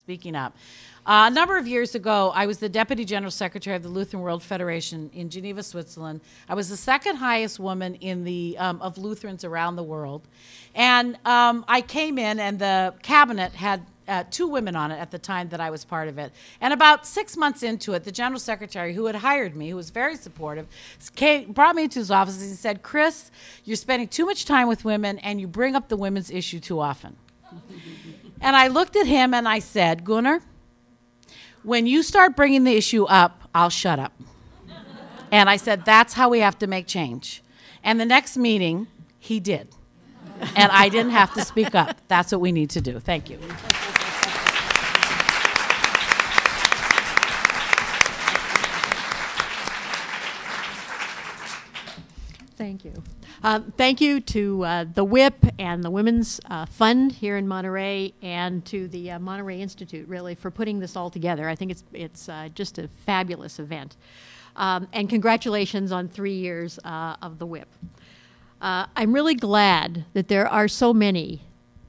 Speaking up. A number of years ago, I was the Deputy General Secretary of the Lutheran World Federation in Geneva, Switzerland. I was the second highest woman in the of Lutherans around the world. And I came in, and the cabinet had two women on it at the time that I was part of it. And about 6 months into it, the General Secretary, who had hired me, who was very supportive, brought me into his office and he said, "Chris, you're spending too much time with women, and you bring up the women's issue too often." And I looked at him and I said, "Gunnar, when you start bringing the issue up, I'll shut up." And I said, "That's how we have to make change." And the next meeting, he did. And I didn't have to speak up. That's what we need to do. Thank you. Thank you. Thank you to the WIP and the Women's Fund here in Monterey, and to the Monterey Institute, really, for putting this all together. I think it's just a fabulous event. And congratulations on 3 years of the WIP. I'm really glad that there are so many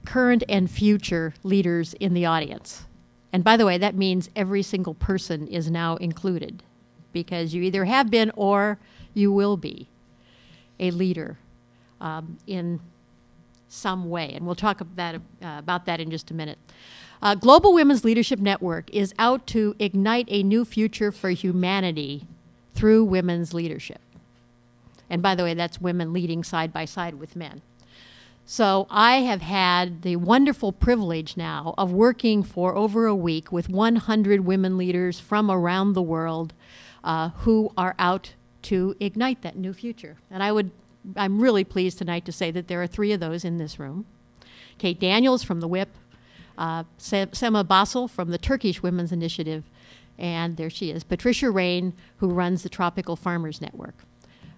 current and future leaders in the audience. And by the way, that means every single person is now included, because you either have been or you will be a leader in some way. And we'll talk about that in just a minute. Global Women's Leadership Network is out to ignite a new future for humanity through women's leadership. And by the way, that's women leading side by side with men. So I have had the wonderful privilege now of working for over a week with 100 women leaders from around the world who are out to ignite that new future. And I'm really pleased tonight to say that there are 3 of those in this room. Kate Daniels from the WIP, Sema Basel from the Turkish Women's Initiative, and there she is, Patricia Rain, who runs the Tropical Farmers Network.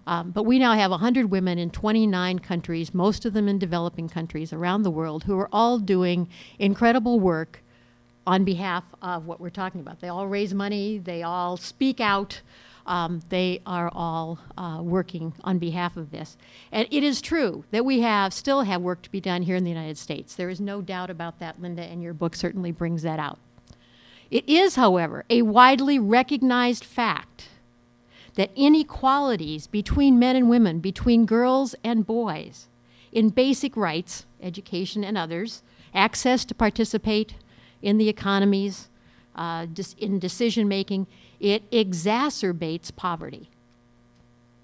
But we now have 100 women in 29 countries, most of them in developing countries around the world, who are all doing incredible work on behalf of what we're talking about. They all raise money, they all speak out, they are all working on behalf of this. And it is true that we still have work to be done here in the United States. There is no doubt about that, Linda, and your book certainly brings that out. It is, however, a widely recognized fact that inequalities between men and women, between girls and boys, in basic rights, education and others, access to participate in the economies, in decision-making, it exacerbates poverty.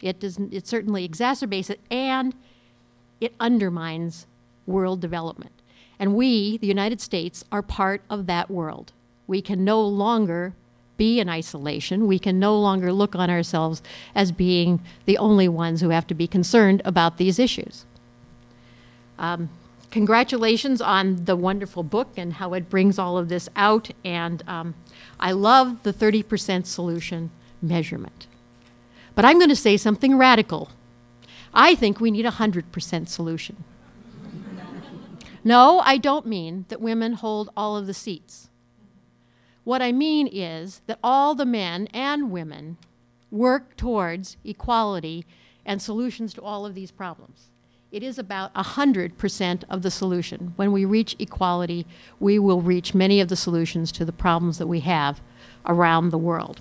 It certainly exacerbates it, and it undermines world development. And we, the United States, are part of that world. We can no longer be in isolation. We can no longer look on ourselves as being the only ones who have to be concerned about these issues. Congratulations on the wonderful book and how it brings all of this out. And I love the 30% solution measurement. But I'm going to say something radical. I think we need a 100% solution. No, I don't mean that women hold all of the seats. What I mean is that all the men and women work towards equality and solutions to all of these problems. It is about 100% of the solution. When we reach equality, we will reach many of the solutions to the problems that we have around the world.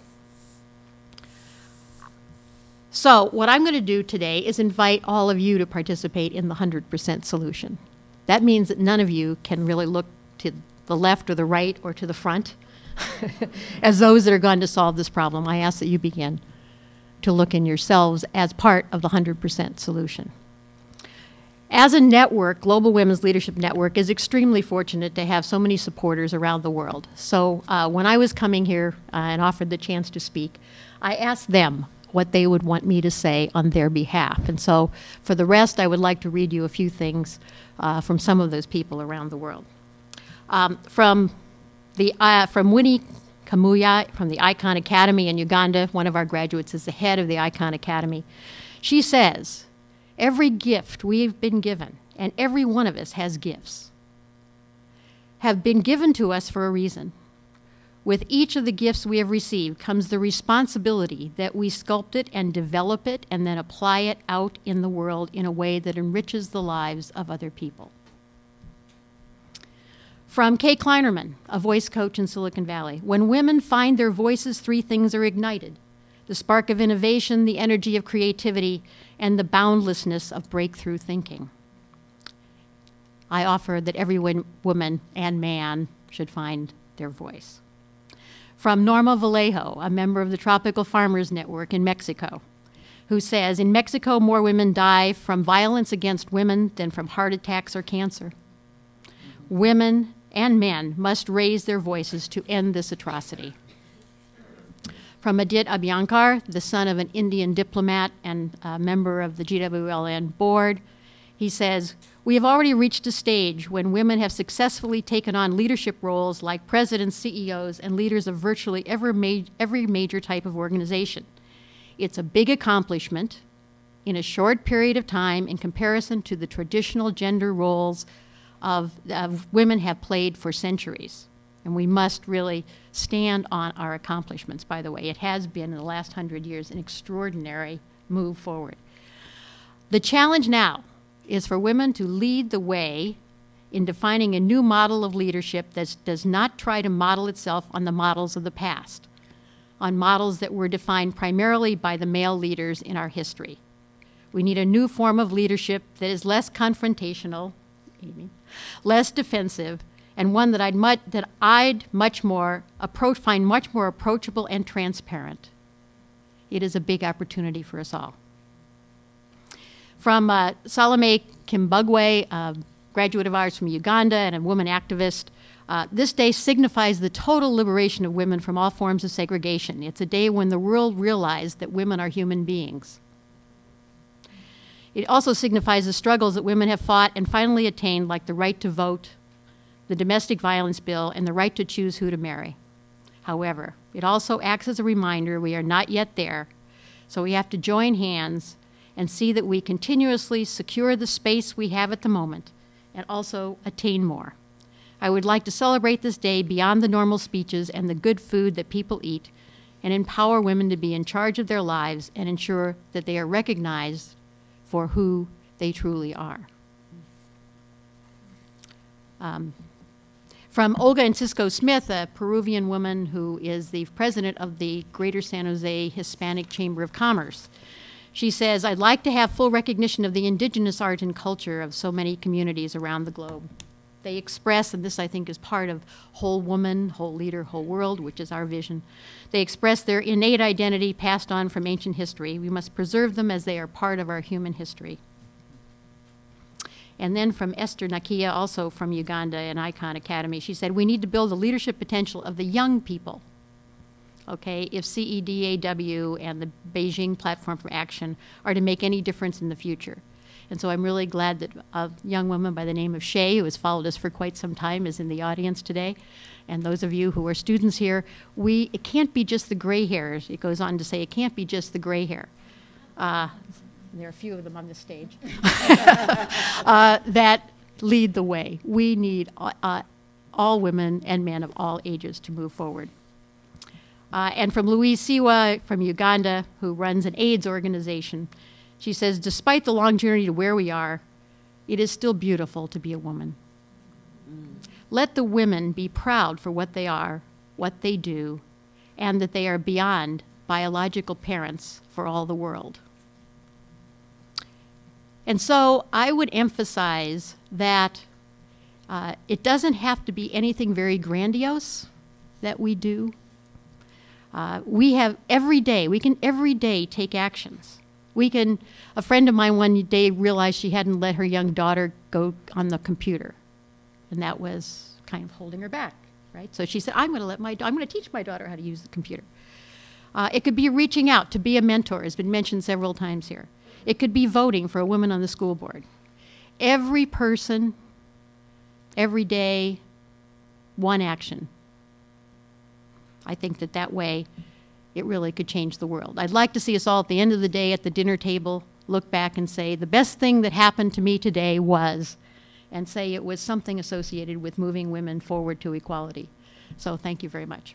So what I'm going to do today is invite all of you to participate in the 100% solution. That means that none of you can really look to the left or the right or to the front as those that are going to solve this problem. I ask that you begin to look in yourselves as part of the 100% solution. As a network, Global Women's Leadership Network is extremely fortunate to have so many supporters around the world. So when I was coming here and offered the chance to speak, I asked them what they would want me to say on their behalf. And so for the rest, I would like to read you a few things from some of those people around the world. From Winnie Kamuya from the Icon Academy in Uganda, one of our graduates is the head of the Icon Academy. She says, "Every gift we've been given, and every one of us has gifts, have been given to us for a reason. With each of the gifts we have received comes the responsibility that we sculpt it and develop it and then apply it out in the world in a way that enriches the lives of other people. From Kay Kleinerman, a voice coach in Silicon Valley. When women find their voices, three things are ignited: the spark of innovation, the energy of creativity, and the boundlessness of breakthrough thinking. I offer that every woman and man should find their voice. From Norma Vallejo, a member of the Tropical Farmers Network in Mexico, who says, in Mexico, more women die from violence against women than from heart attacks or cancer. Women and men must raise their voices to end this atrocity. From Adit Abhyankar, the son of an Indian diplomat and a member of the GWLN board, he says, we have already reached a stage when women have successfully taken on leadership roles like presidents, CEOs, and leaders of virtually every major type of organization. It's a big accomplishment in a short period of time in comparison to the traditional gender roles of women have played for centuries. And we must really stand on our accomplishments, by the way. It has been, in the last 100 years, an extraordinary move forward. The challenge now is for women to lead the way in defining a new model of leadership that does not try to model itself on the models of the past, on models that were defined primarily by the male leaders in our history. We need a new form of leadership that is less confrontational, less defensive, and one that I'd find much more approachable and transparent. It is a big opportunity for us all. From Salome Kimbugwe, a graduate of ours from Uganda and a woman activist, this day signifies the total liberation of women from all forms of segregation. It's a day when the world realized that women are human beings. It also signifies the struggles that women have fought and finally attained, like the right to vote, the domestic violence bill, and the right to choose who to marry. However, it also acts as a reminder we are not yet there, so we have to join hands and see that we continuously secure the space we have at the moment and also attain more. I would like to celebrate this day beyond the normal speeches and the good food that people eat, and empower women to be in charge of their lives and ensure that they are recognized for who they truly are. From Olga and Cisco Smith, a Peruvian woman who is the president of the Greater San Jose Hispanic Chamber of Commerce. She says, I'd like to have full recognition of the indigenous art and culture of so many communities around the globe. They express, and this I think is part of whole woman, whole leader, whole world, which is our vision. They express their innate identity passed on from ancient history. We must preserve them as they are part of our human history. And then from Esther Nakia, also from Uganda and Icon Academy, she said, we need to build the leadership potential of the young people. Okay, if CEDAW and the Beijing Platform for Action are to make any difference in the future. And so I'm really glad that a young woman by the name of Shay, who has followed us for quite some time, is in the audience today. And those of you who are students here, it can't be just the gray hairs. It goes on to say, it can't be just the gray hair. There are a few of them on the stage that lead the way. We need all women and men of all ages to move forward. And from Louise Siwa from Uganda, who runs an AIDS organization, she says, despite the long journey to where we are, it is still beautiful to be a woman. Let the women be proud for what they are, what they do, and that they are beyond biological parents for all the world. And so I would emphasize that it doesn't have to be anything very grandiose that we do. We have every day, we can every day take actions. A friend of mine one day realized she hadn't let her young daughter go on the computer. And that was kind of holding her back, right? So she said, I'm going to teach my daughter how to use the computer. It could be reaching out to be a mentor, has been mentioned several times here. It could be voting for a woman on the school board. Every person, every day, one action. I think that way, it really could change the world. I'd like to see us all at the end of the day at the dinner table look back and say, the best thing that happened to me today was, and say it was something associated with moving women forward to equality. So thank you very much.